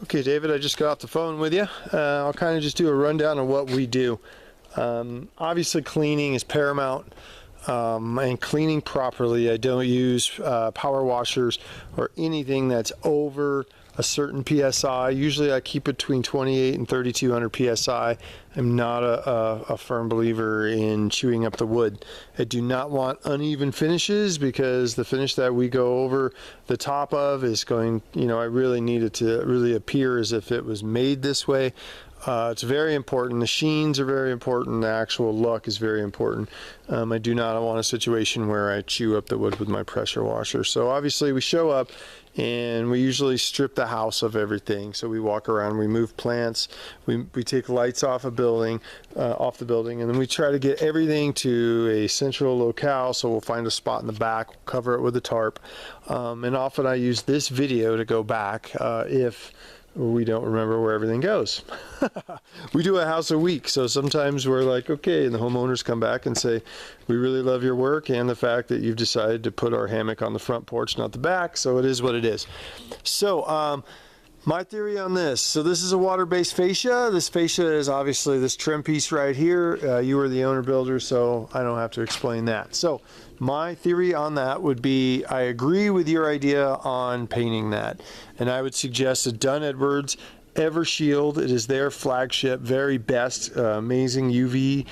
Okay, David, I just got off the phone with you. I'll kind of just do a rundown of what we do. Obviously, cleaning is paramount, and cleaning properly. I don't use power washers or anything that's over a certain PSI. Usually I keep it between 28 and 3200 PSI. I'm not a firm believer in chewing up the wood. I do not want uneven finishes, because the finish that we go over the top of is going, I really need it to really appear as if it was made this way. It's very important. The sheens are very important. The actual look is very important. I do not want a situation where I chew up the wood with my pressure washer. So obviously we show up and we usually strip the house of everything. So we walk around, we move plants, we take lights off a building, off the building, and then we try to get everything to a central locale. So we'll find a spot in the back, we'll cover it with a tarp, and often I use this video to go back if we don't remember where everything goes. We do a house a week, so sometimes we're like, okay, and the homeowners come back and say, we really love your work and the fact that you've decided to put our hammock on the front porch, not the back, so it is what it is. So my theory on this, so this is a water-based fascia. This fascia is obviously this trim piece right here. You are the owner builder, so I don't have to explain that. So my theory on that would be, I agree with your idea on painting that, and I would suggest a Dunn Edwards EverShield. It is their flagship, very best, amazing UV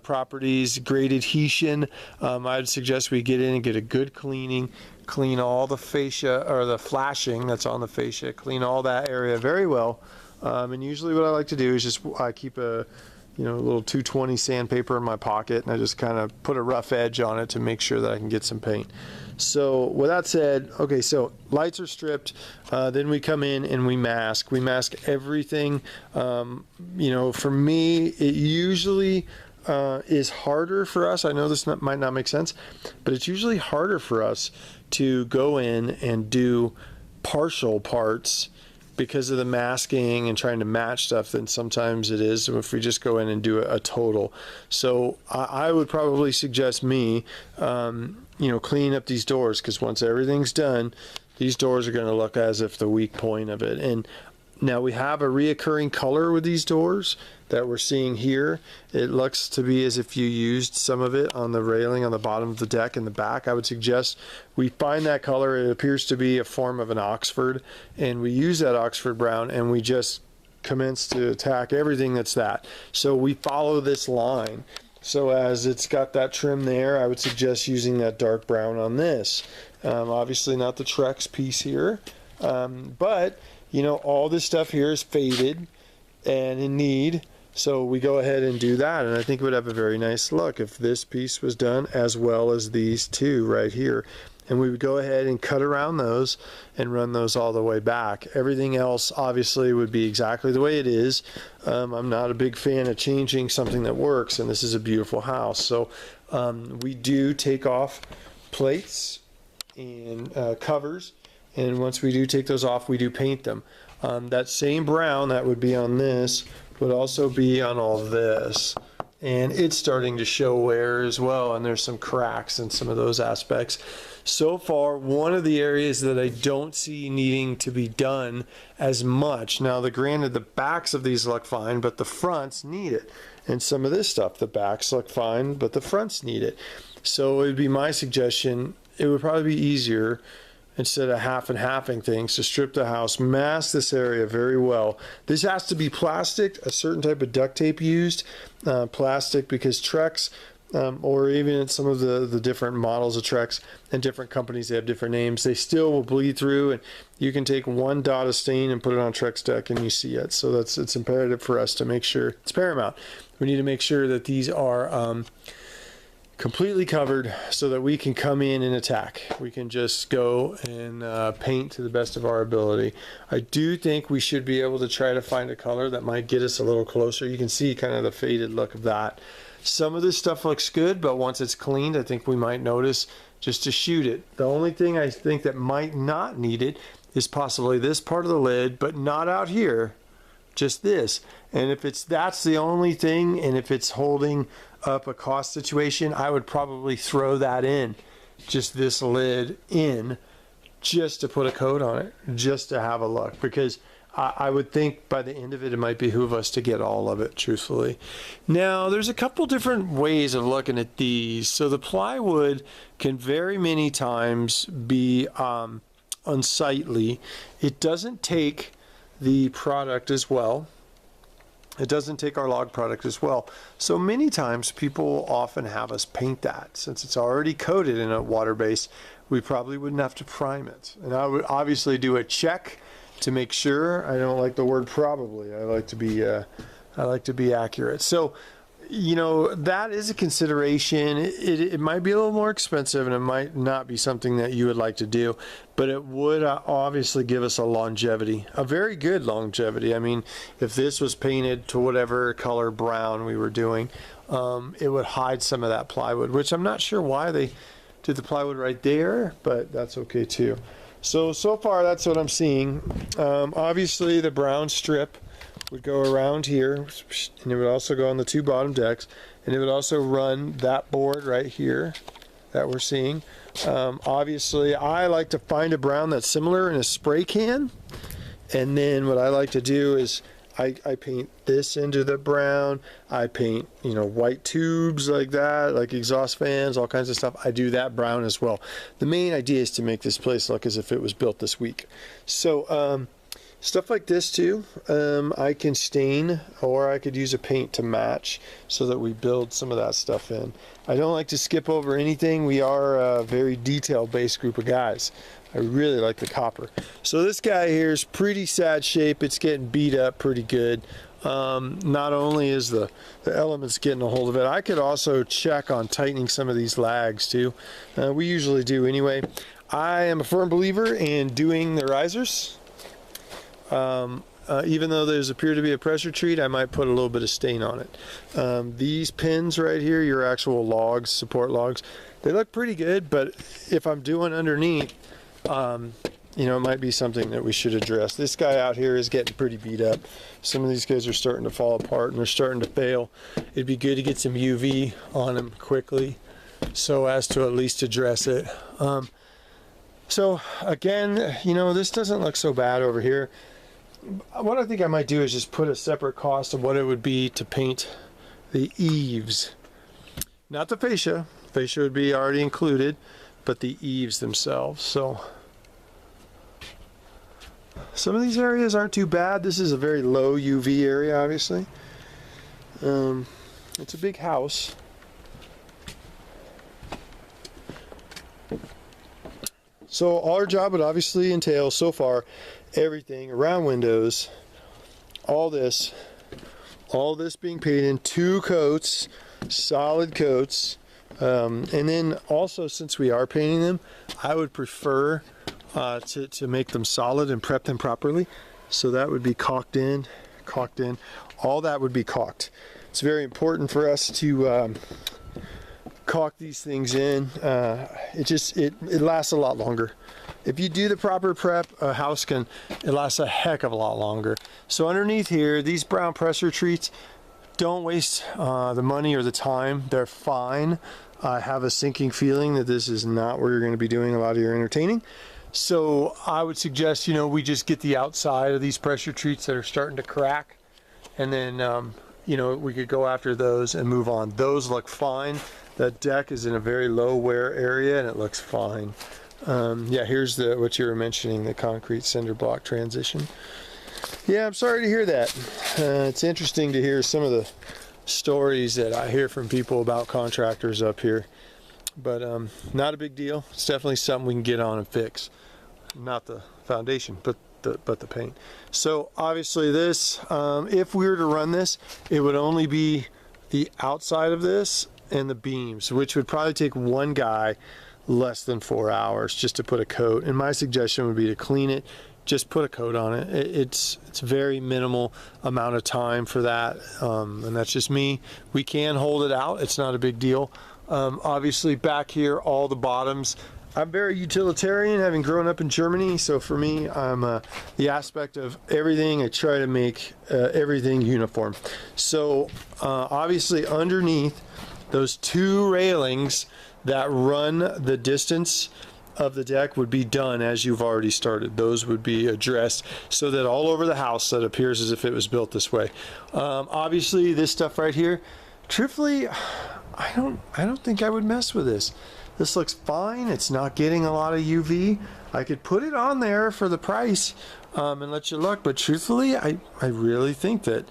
properties, great adhesion. I'd suggest we get in and get a good cleaning, clean all the fascia, or the flashing that's on the fascia, clean all that area very well. And usually what I like to do is just, I keep a little 220 sandpaper in my pocket, and I just kind of put a rough edge on it to make sure that I can get some paint. So with that said, okay, so lights are stripped, then we come in and we mask. We mask everything. For me, it usually is harder for us. I know this might not make sense, but it's usually harder for us to go in and do partial parts because of the masking and trying to match stuff than sometimes it is if we just go in and do a total. So I would probably suggest cleaning up these doors, because once everything's done, these doors are going to look as if the weak point of it. And now we have a reoccurring color with these doors that we're seeing here. It looks to be as if you used some of it on the railing on the bottom of the deck in the back. I would suggest we find that color. It appears to be a form of an Oxford, and we use that Oxford brown, and we just commence to attack everything that's that. So we follow this line. So as it's got that trim there, I would suggest using that dark brown on this. Obviously not the Trex piece here, but all this stuff here is faded and in need, so we go ahead and do that, and I think it would have a very nice look if this piece was done as well as these two right here. And we would go ahead and cut around those and run those all the way back. Everything else obviously would be exactly the way it is. I'm not a big fan of changing something that works, and this is a beautiful house. So we do take off plates and covers, and once we do take those off, we do paint them. That same brown that would be on this would also be on all this, and it's starting to show wear as well, and there's some cracks in some of those aspects. So far, one of the areas that I don't see needing to be done as much, now granted the backs of these look fine, but the fronts need it, and some of this stuff, the backs look fine, but the fronts need it. So it would be my suggestion, it would probably be easier, instead of half and halving things, to strip the house, mask this area very well. This has to be plastic, a certain type of duct tape used, plastic, because Trex, or even some of the different models of Trex and different companies, they have different names, they still will bleed through, and you can take one dot of stain and put it on Trex deck and you see it. So it's imperative for us to make sure, it's paramount. We need to make sure that these are completely covered so that we can come in and attack. We can just go and paint to the best of our ability. I do think we should be able to try to find a color that might get us a little closer. You can see kind of the faded look of that. Some of this stuff looks good, but once it's cleaned, I think we might notice just to shoot it. The only thing I think that might not need it is possibly this part of the lid, but not out here, just this. And if that's the only thing, and if it's holding up a cost situation, I would probably throw that in, just this lid in, just to put a coat on it, just to have a look, because I would think by the end of it, it might behoove us to get all of it, truthfully. Now, there's a couple different ways of looking at these. So the plywood can very many times be unsightly. It doesn't take the product as well. It doesn't take our log product as well. So many times people often have us paint that. Since it's already coated in a water base, we probably wouldn't have to prime it. And I would obviously do a check to make sure. I don't like the word probably. I like to be accurate. So, you know, that is a consideration. It might be a little more expensive, and it might not be something that you would like to do, but it would obviously give us a longevity, a very good longevity. I mean, if this was painted to whatever color brown we were doing, it would hide some of that plywood, which I'm not sure why they did the plywood right there, but that's okay too. So far that's what I'm seeing. Obviously the brown strip would go around here, and it would also go on the two bottom decks, and it would also run that board right here that we're seeing. Obviously I like to find a brown that's similar in a spray can, and then what I like to do is I paint this into the brown. I paint, you know, white tubes like that, like exhaust fans, all kinds of stuff. I do that brown as well. The main idea is to make this place look as if it was built this week. So stuff like this too, I can stain, or I could use a paint to match so that we build some of that stuff in. I don't like to skip over anything. We are a very detail-based group of guys. I really like the copper. So this guy here is pretty sad shape. It's getting beat up pretty good. Not only is the elements getting a hold of it, I could also check on tightening some of these lags too. We usually do anyway. I am a firm believer in doing the risers. Even though there's appear to be a pressure treat, I might put a little bit of stain on it. These pins right here, your actual logs, support logs, they look pretty good, but if I'm doing underneath, you know, it might be something that we should address. This guy out here is getting pretty beat up. Some of these guys are starting to fall apart and they're starting to fail. It'd be good to get some UV on them quickly so as to at least address it. So again, you know, this doesn't look so bad over here. What I think I might do is just put a separate cost of what it would be to paint the eaves. Not the fascia. Fascia would be already included, but the eaves themselves. So some of these areas aren't too bad. This is a very low UV area, obviously. It's a big house. So our job would obviously entail so far everything around windows, all this being painted in 2 coats, solid coats. And then also, since we are painting them, I would prefer to make them solid and prep them properly. So that would be caulked in, all that would be caulked. It's very important for us to caulk these things in. It lasts a lot longer. If you do the proper prep, a house it lasts a heck of a lot longer. So underneath here, these brown pressure treats, don't waste the money or the time. They're fine. I have a sinking feeling that this is not where you're going to be doing a lot of your entertaining. So I would suggest, you know, we just get the outside of these pressure treats that are starting to crack, and then you know, we could go after those and move on. Those look fine. That deck is in a very low wear area and it looks fine. Yeah, here's what you were mentioning, the concrete cinder block transition. Yeah, I'm sorry to hear that. It's interesting to hear some of the stories that I hear from people about contractors up here, but not a big deal. It's definitely something we can get on and fix. Not the foundation, but the paint. So obviously this, if we were to run this, it would only be the outside of this and the beams, which would probably take one guy less than 4 hours just to put a coat. And my suggestion would be to clean it, just put a coat on it. It's very minimal amount of time for that, and that's just me. We can hold it out. It's not a big deal. Obviously back here, all the bottoms, I'm very utilitarian, having grown up in Germany, so for me, I'm the aspect of everything, I try to make everything uniform. So obviously underneath those 2 railings that run the distance of the deck would be done as you've already started. Those would be addressed so that all over the house that appears as if it was built this way. Obviously this stuff right here, truthfully, I don't think I would mess with this. This looks fine. It's not getting a lot of UV. I could put it on there for the price and let you look, but truthfully, I really think that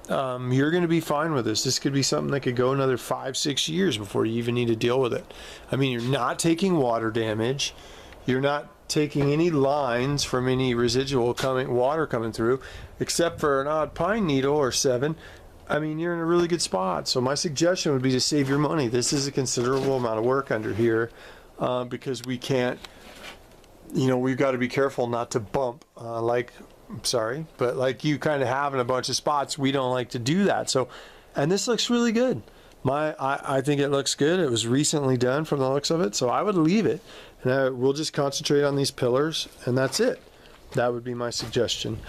you're going to be fine with this. This could be something that could go another 5-6 years before you even need to deal with it. I mean, you're not taking water damage. You're not taking any lines from any residual water coming through, except for an odd pine needle or 7. I mean, you're in a really good spot. So my suggestion would be to save your money. This is a considerable amount of work under here because we can't, you know, we've got to be careful not to bump like you kind of have in a bunch of spots. We don't like to do that. So, and this looks really good. I think it looks good. It was recently done from the looks of it. So I would leave it and we'll just concentrate on these pillars and that's it. That would be my suggestion.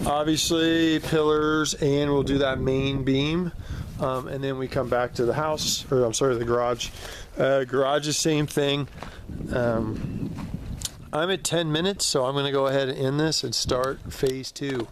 Obviously pillars, and we'll do that main beam. And then we come back to the house, or I'm sorry, the garage. Garage is same thing. I'm at 10 minutes, so I'm going to go ahead and end this and start phase 2.